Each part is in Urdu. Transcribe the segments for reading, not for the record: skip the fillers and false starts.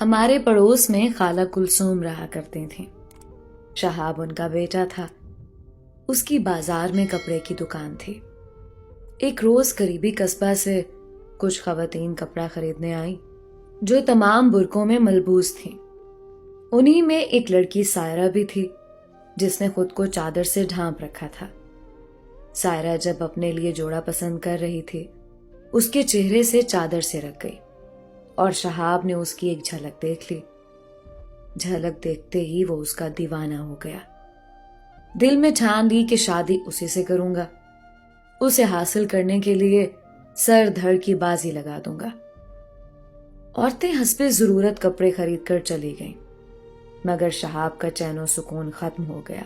ہمارے پڑوس میں خالہ کلثوم رہا کرتے تھیں۔ شہاب ان کا بیٹا تھا۔ اس کی بازار میں کپڑے کی دکان تھی۔ ایک روز قریبی قصبہ سے کچھ خواتین کپڑا خریدنے آئیں جو تمام برقعوں میں ملبوس تھیں۔ انہی میں ایک لڑکی سائرہ بھی تھی جس نے خود کو چادر سے ڈھانپ رکھا تھا۔ سائرہ جب اپنے لیے جوڑا پسند کر رہی تھی، اس کے چہرے سے چادر سے رکھ گئی اور شہاب نے اس کی ایک جھلک دیکھ لی۔ جھلک دیکھتے ہی وہ اس کا دیوانہ ہو گیا۔ دل میں ٹھان لی کہ شادی اسی سے کروں گا، اسے حاصل کرنے کے لیے سر دھڑ کی بازی لگا دوں گا۔ عورتیں حسب ضرورت کپڑے خرید کر چلی گئیں، مگر شہاب کا چین و سکون ختم ہو گیا۔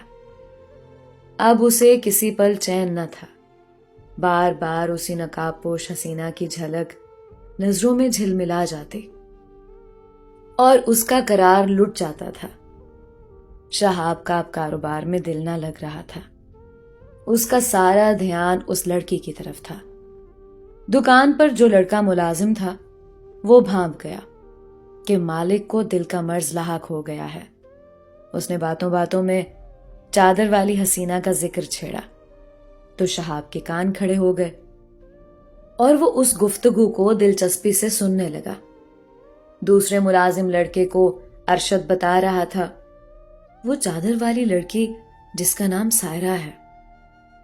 اب اسے کسی پل چین نہ تھا۔ بار بار اسی نقاب پوش حسینہ کی جھلک نظروں میں جھلملا جاتی اور اس کا قرار لٹ جاتا تھا۔ شہاب کا اب کاروبار میں دل نہ لگ رہا تھا۔ اس کا سارا دھیان اس لڑکی کی طرف تھا۔ دکان پر جو لڑکا ملازم تھا وہ بھانپ گیا کہ مالک کو دل کا مرض لاحق ہو گیا ہے۔ اس نے باتوں باتوں میں چادر والی حسینہ کا ذکر چھیڑا تو شہاب کے کان کھڑے ہو گئے اور وہ اس گفتگو کو دلچسپی سے سننے لگا۔ دوسرے ملازم لڑکے کو ارشد بتا رہا تھا، وہ چادر والی لڑکی جس کا نام سائرہ ہے،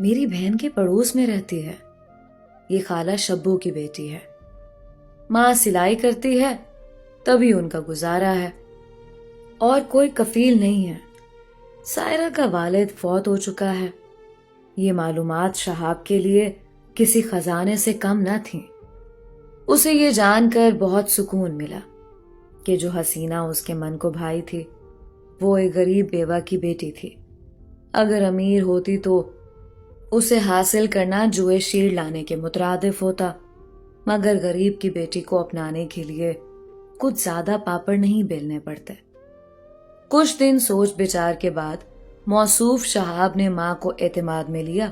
میری بہن کے پڑوس میں رہتی ہے۔ یہ خالہ شبو کی بیٹی ہے۔ ماں سلائی کرتی ہے، تبھی ان کا گزارا ہے، اور کوئی کفیل نہیں ہے۔ سائرہ کا والد فوت ہو چکا ہے۔ یہ معلومات شہاب کے لیے کسی خزانے سے کم نہ تھیں۔ اسے یہ جان کر بہت سکون ملا کہ جو حسینہ اس کے من کو بھائی تھی وہ ایک غریب بیوہ کی بیٹی تھی۔ اگر امیر ہوتی تو اسے حاصل کرنا جوئے شیر لانے کے مترادف ہوتا، مگر غریب کی بیٹی کو اپنانے کے لیے کچھ زیادہ پاپڑ نہیں بیلنے پڑتے۔ کچھ دن سوچ بچار کے بعد موصوف شہاب نے ماں کو اعتماد میں لیا،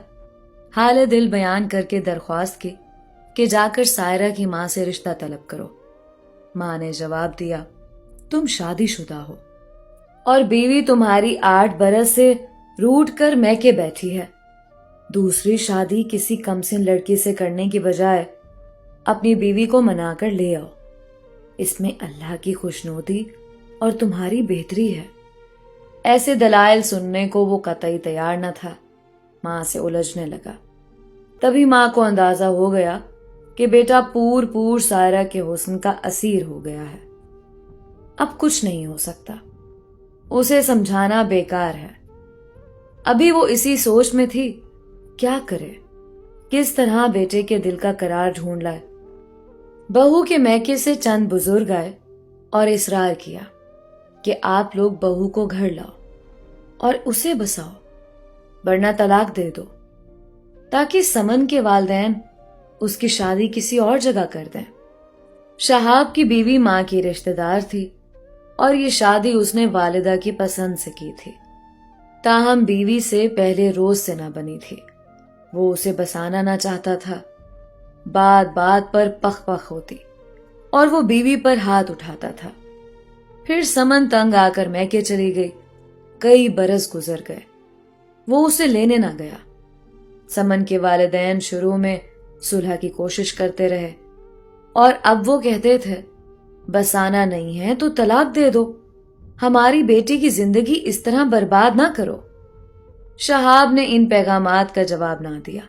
حال دل بیان کر کے درخواست کی کہ جا کر سائرہ کی ماں سے رشتہ طلب کرو۔ ماں نے جواب دیا، تم شادی شدہ ہو اور بیوی تمہاری 8 برس سے روٹ کر میکے بیٹھی ہے۔ دوسری شادی کسی کمسن لڑکی سے کرنے کی بجائے اپنی بیوی کو منا کر لے آؤ، اس میں اللہ کی خوشنودی اور تمہاری بہتری ہے۔ ایسے دلائل سننے کو وہ قطعی تیار نہ تھا۔ ماں سے الجھنے لگا۔ تبھی ماں کو اندازہ ہو گیا کہ بیٹا پور سائرہ کے حسن کا اسیر ہو گیا ہے۔ اب کچھ نہیں ہو سکتا، اسے سمجھانا بیکار ہے۔ ابھی وہ اسی سوچ میں تھی، کیا کرے، کس طرح بیٹے کے دل کا قرار ڈھونڈ لائے۔ بہو کے میکے سے چند بزرگ آئے اور اصرار کیا کہ آپ لوگ بہو کو گھر لاؤ اور اسے بساؤ، ورنہ طلاق دے دو، تاکہ سمن کے والدین اس کی شادی کسی اور جگہ کر دیں۔ شہاب کی بیوی ماں کی رشتہ دار تھی اور یہ شادی اس نے والدہ کی پسند سے کی تھی، تاہم بیوی سے پہلے روز سے نہ بنی تھی۔ وہ اسے بسانا نہ چاہتا تھا، بات بات پر پخ پخ ہوتی اور وہ بیوی پر ہاتھ اٹھاتا تھا۔ پھر سمن تنگ آ کر میکے چلی گئی۔ کئی برس گزر گئے، وہ اسے لینے نہ گیا۔ سمن کے والدین شروع میں صلح کی کوشش کرتے رہے اور اب وہ کہتے تھے، بسانا نہیں ہے تو طلاق دے دو، ہماری بیٹی کی زندگی اس طرح برباد نہ کرو۔ شہاب نے ان پیغامات کا جواب نہ دیا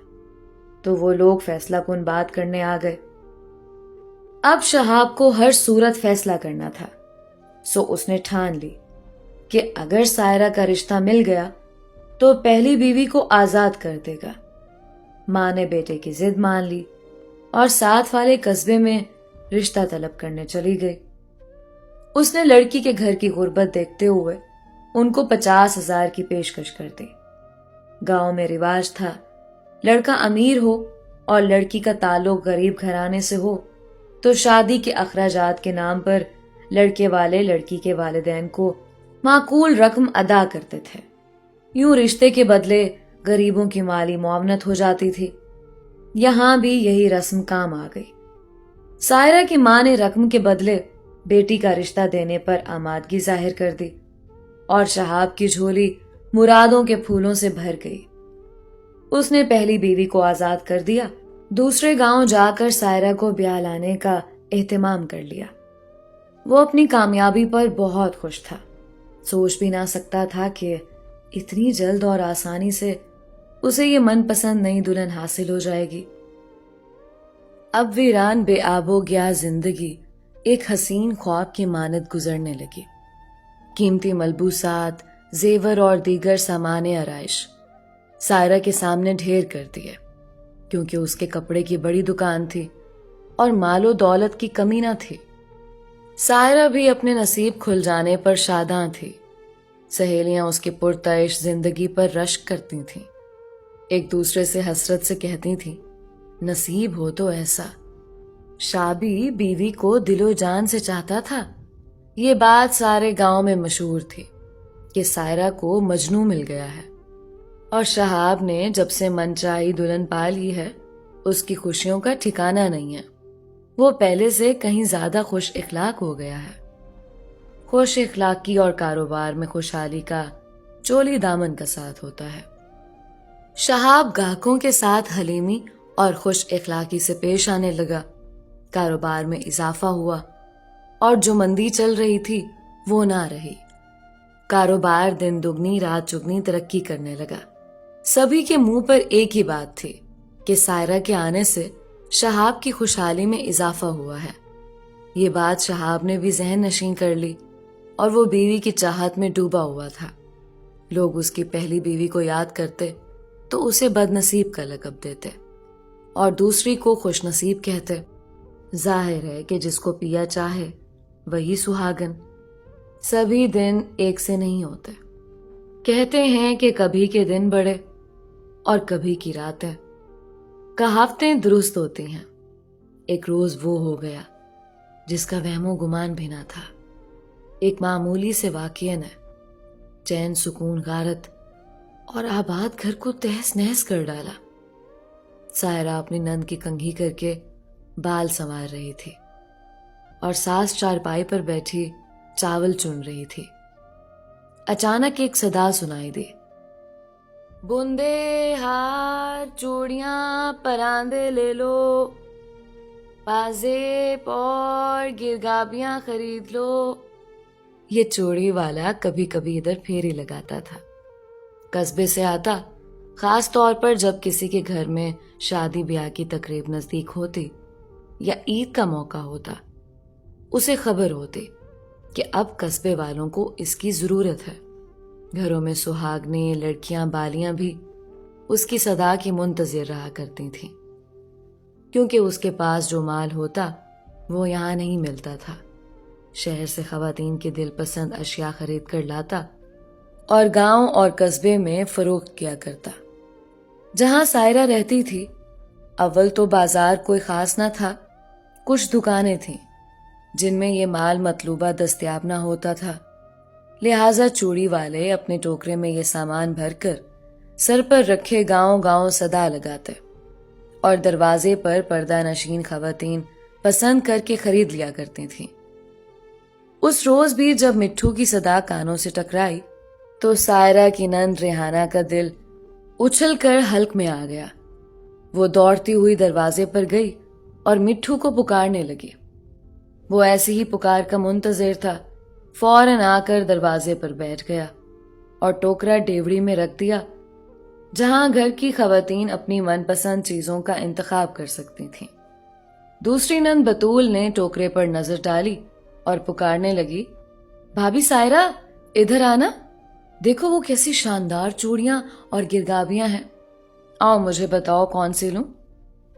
تو وہ لوگ فیصلہ کن بات کرنے آ گئے۔ اب شہاب کو ہر صورت فیصلہ کرنا تھا، سو اس نے ٹھان لی کہ اگر سائرہ کا رشتہ مل گیا تو پہلی بیوی کو آزاد کر دے گا۔ ماں نے بیٹے کی ضد مان لی اور ساتھ والے قصبے میں رشتہ طلب کرنے چلی گئی۔ اس نے لڑکی کے گھر کی غربت دیکھتے ہوئے ان کو 50,000 کی پیشکش کر دی۔ گاؤں میں رواج تھا، لڑکا امیر ہو اور لڑکی کا تعلق غریب گھرانے سے ہو تو شادی کے اخراجات کے نام پر لڑکے والے لڑکی کے والدین کو معقول رقم ادا کرتے تھے۔ یوں رشتے کے بدلے غریبوں کی مالی معاونت ہو جاتی تھی۔ یہاں بھی یہی رسم کام آ گئی۔ سائرہ کی ماں نے رقم کے بدلے بیٹی کا رشتہ دینے پر آمادگی ظاہر کر دی اور شہاب کی جھولی مرادوں کے پھولوں سے بھر گئی۔ اس نے پہلی بیوی کو آزاد کر دیا، دوسرے گاؤں جا کر سائرہ کو بیاہ لانے کا اہتمام کر لیا۔ وہ اپنی کامیابی پر بہت خوش تھا، سوچ بھی نہ سکتا تھا کہ اتنی جلد اور آسانی سے اسے یہ من پسند نئی دلہن حاصل ہو جائے گی۔ اب ویران بے آب و گیا زندگی ایک حسین خواب کی مانند گزرنے لگی۔ قیمتی ملبوسات، زیور اور دیگر سامان آرائش سائرہ کے سامنے ڈھیر کر دیے، کیونکہ اس کے کپڑے کی بڑی دکان تھی اور مال و دولت کی کمی نہ تھی۔ سائرہ بھی اپنے نصیب کھل جانے پر شاداں تھی۔ سہیلیاں اس کی پرتعش زندگی پر رشک کرتی تھیں، ایک دوسرے سے حسرت سے کہتی تھیں، نصیب ہو تو ایسا، شابی بیوی کو دل و جان سے چاہتا تھا۔ یہ بات سارے گاؤں میں مشہور تھی کہ سائرہ کو مجنوں مل گیا ہے، اور شہاب نے جب سے من چاہی دلہن پا لی ہے، اس کی خوشیوں کا ٹھکانہ نہیں ہے۔ وہ پہلے سے کہیں زیادہ خوش اخلاق ہو گیا ہے۔ خوش اخلاقی اور کاروبار میں خوشحالی کا چولی دامن کا ساتھ ہوتا ہے۔ شہاب گاہکوں کے ساتھ حلیمی اور خوش اخلاقی سے پیش آنے لگا، کاروبار میں اضافہ ہوا، اور جو مندی چل رہی تھی وہ نہ رہی۔ کاروبار دن دگنی رات چگنی ترقی کرنے لگا۔ سبھی کے منہ پر ایک ہی بات تھی کہ سائرہ کے آنے سے شہاب کی خوشحالی میں اضافہ ہوا ہے۔ یہ بات شہاب نے بھی ذہن نشین کر لی، اور وہ بیوی کی چاہت میں ڈوبا ہوا تھا۔ لوگ اس کی پہلی بیوی کو یاد کرتے تو اسے بد نصیب کا لقب دیتے، اور دوسری کو خوش نصیب کہتے۔ ظاہر ہے کہ جس کو پیا چاہے وہی سہاگن۔ سبھی دن ایک سے نہیں ہوتے۔ کہتے ہیں کہ کبھی کے دن بڑے اور کبھی کی راتیں۔ کہاوتیں درست ہوتی ہیں۔ ایک روز وہ ہو گیا جس کا وہم و گمان بھی نہ تھا۔ ایک معمولی سے واقعے نے چین سکون غارت اور آباد گھر کو تہس نہس کر ڈالا۔ سائرہ اپنی نند کی کنگھی کر کے بال سنوار رہی تھی، اور ساس چارپائی پر بیٹھی چاول چن رہی تھی۔ اچانک ایک صدا سنائی دی، بوندے ہار چوڑیاں پراندے لے لو، پازے پور گرگابیاں خرید لو۔ یہ چوڑی والا کبھی کبھی ادھر پھیری لگاتا تھا۔ قصبے سے آتا، خاص طور پر جب کسی کے گھر میں شادی بیاہ کی تقریب نزدیک ہوتی یا عید کا موقع ہوتا، اسے خبر ہوتی کہ اب قصبے والوں کو اس کی ضرورت ہے۔ گھروں میں سہاگنیں، لڑکیاں، بالیاں بھی اس کی صدا کی منتظر رہا کرتی تھیں، کیونکہ اس کے پاس جو مال ہوتا وہ یہاں نہیں ملتا تھا۔ شہر سے خواتین کے دل پسند اشیاء خرید کر لاتا اور گاؤں اور قصبے میں فروخت کیا کرتا۔ جہاں سائرہ رہتی تھی، اول تو بازار کوئی خاص نہ تھا، کچھ دکانیں تھیں جن میں یہ مال مطلوبہ دستیاب نہ ہوتا تھا، لہٰذا چوڑی والے اپنے ٹوکرے میں یہ سامان بھر کر سر پر رکھے گاؤں گاؤں صدا لگاتے، اور دروازے پر پردہ نشین خواتین پسند کر کے خرید لیا کرتی تھیں۔ اس روز بھی جب مٹھو کی صدا کانوں سے ٹکرائی تو سائرہ کی نند ریحانہ کا دل اچھل کر حلق میں آ گیا۔ وہ دوڑتی ہوئی دروازے پر گئی اور مٹھو کو پکارنے لگی۔ وہ ایسی ہی پکار کا منتظر تھا، فوراً آ کر دروازے پر بیٹھ گیا اور ٹوکرا ڈیوڑی میں رکھ دیا، جہاں گھر کی خواتین اپنی من پسند چیزوں کا انتخاب کر سکتی تھیں۔ دوسری نند بطول نے ٹوکرے پر نظر ڈالی اور پکارنے لگی، بھابھی سائرہ، ادھر آنا، دیکھو وہ کیسی شاندار چوڑیاں اور گرگابیاں ہیں، آؤ مجھے بتاؤ کون سی لوں۔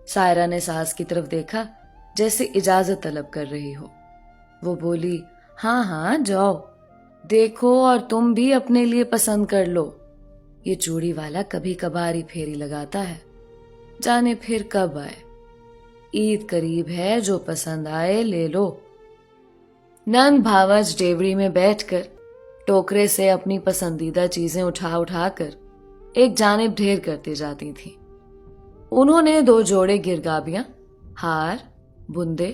سائرہ نے ساس کی طرف دیکھا جیسے اجازت طلب کر رہی ہو۔ وہ بولی، ہاں ہاں جاؤ، دیکھو اور تم بھی اپنے لیے پسند کر لو۔ یہ چوڑی والا کبھی کبھار ہی پھیری لگاتا ہے، جانے پھر کب آئے۔ عید قریب ہے، جو پسند آئے لے لو۔ نند بھاوج ڈیوڑی میں بیٹھ کر ٹوکرے سے اپنی پسندیدہ چیزیں اٹھا کر ایک جانب ڈھیر کرتی جاتی تھیں۔ انہوں نے 2 جوڑے گرگابیاں، ہار، بندے